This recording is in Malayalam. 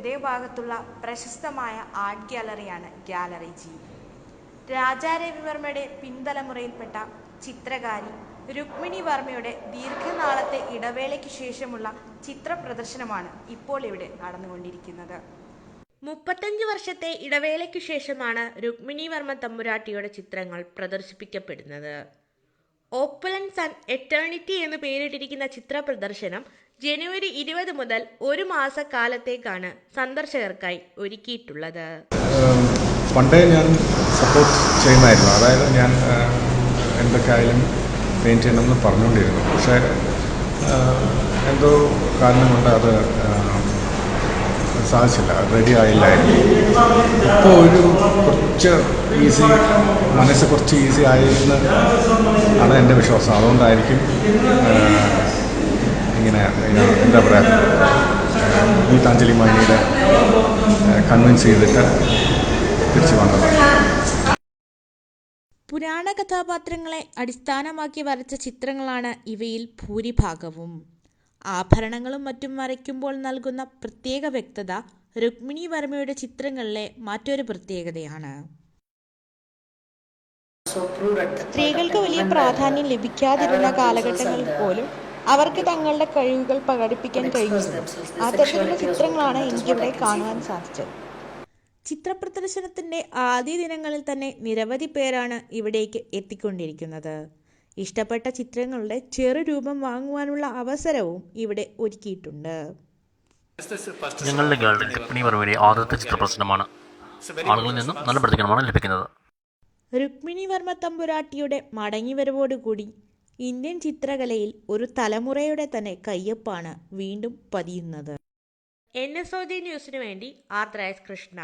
ഹൃദയഭാഗത്തുള്ള പ്രശസ്തമായ ആർട്ട് ഗ്യാലറിയാണ് ഗാലറി ജി. രാജാരവിവർമ്മയുടെ പിൻതലമുറയിൽപ്പെട്ട ചിത്രകാരി രുക്മിണി വർമ്മയുടെ ദീർഘനാളത്തെ ഇടവേളയ്ക്ക് ശേഷമുള്ള ചിത്ര പ്രദർശനമാണ് ഇപ്പോൾ ഇവിടെ നടന്നുകൊണ്ടിരിക്കുന്നത്. 35 വർഷത്തെ ഇടവേളയ്ക്കു ശേഷമാണ് രുക്മിണി വർമ്മ തമ്പുരാട്ടിയുടെ ചിത്രങ്ങൾ പ്രദർശിപ്പിക്കപ്പെടുന്നത്. ഓപ്പുലൻസ് ആൻഡ് എറ്റേണിറ്റി എന്ന് പേരിട്ടിരിക്കുന്ന ചിത്ര പ്രദർശനം ജനുവരി 20 മുതൽ ഒരു മാസക്കാലത്തേക്കാണ് സന്ദർശകർക്കായി ഒരുക്കിയിട്ടുള്ളത്. പണ്ടേ ഞാൻ സപ്പോർട്ട് ചെയ്യുമായിരുന്നു, അതായത് ഞാൻ എന്തൊക്കെയായാലും പെയിൻറ്റ് ചെയ്യണമെന്ന് പറഞ്ഞുകൊണ്ടിരുന്നു. പക്ഷേ എന്തോ കാരണം കൊണ്ട് അത് സാധിച്ചില്ല, റെഡി ആയില്ലായിരുന്നു. ഇപ്പോൾ കുറച്ച് ഈസി, മനസ്സ് കുറച്ച് ഈസി ആയെന്ന് ആണ് എൻ്റെ വിശ്വാസം. അതുകൊണ്ടായിരിക്കും ഇങ്ങനെ എന്താ പറയുക, ഗീതാഞ്ജലി മാനിയുടെ കൺവിൻസ് ചെയ്തിട്ട് തിരിച്ചു വന്നത്. പുരാണ കഥാപാത്രങ്ങളെ അടിസ്ഥാനമാക്കി വരച്ച ചിത്രങ്ങളാണ് ഇവയിൽ ഭൂരിഭാഗവും. ആഭരണങ്ങളും മറ്റും വരയ്ക്കുമ്പോൾ നൽകുന്ന പ്രത്യേക വ്യക്തത രുക്മിണി വർമ്മയുടെ ചിത്രങ്ങളിലെ മറ്റൊരു പ്രത്യേകതയാണ്. സ്ത്രീകൾക്ക് വലിയ പ്രാധാന്യം ലഭിക്കാതിരുന്ന കാലഘട്ടങ്ങളിൽ പോലും അവർക്ക് തങ്ങളുടെ കഴിവുകൾ പ്രകടിപ്പിക്കാൻ കഴിഞ്ഞിരുന്നു. അത്തരത്തിലുള്ള ചിത്രങ്ങളാണ് എനിക്കിവിടെ കാണുവാൻ സാധിച്ചത്. ചിത്രപ്രദർശനത്തിന്റെ ആദ്യ ദിനങ്ങളിൽ തന്നെ നിരവധി പേരാണ് ഇവിടേക്ക് എത്തിക്കൊണ്ടിരിക്കുന്നത്. ഇഷ്ടപ്പെട്ട ചിത്രങ്ങളുടെ ചെറുരൂപം വാങ്ങുവാനുള്ള അവസരവും ഇവിടെ ഒരുക്കിയിട്ടുണ്ട്. ഞങ്ങളുടെ ഗാലറി രുക്മിണി വർമ്മയുടെ ആദ്യത്തെ ചിത്രപ്രദർശനമാണ്. ആളുകളിൽ നിന്നും നല്ല പ്രതികരണമാണ് ലഭിക്കുന്നത്. രുക്മിണി വർമ്മ തമ്പുരാട്ടിയുടെ മടങ്ങിവരവോടുകൂടി ഇന്ത്യൻ ചിത്രകലയിൽ ഒരു തലമുറയുടെ തന്നെ കയ്യൊപ്പാണ് വീണ്ടും പതിയുന്നത്. NSOG ന്യൂസിനു വേണ്ടി ആർ. കൃഷ്ണ.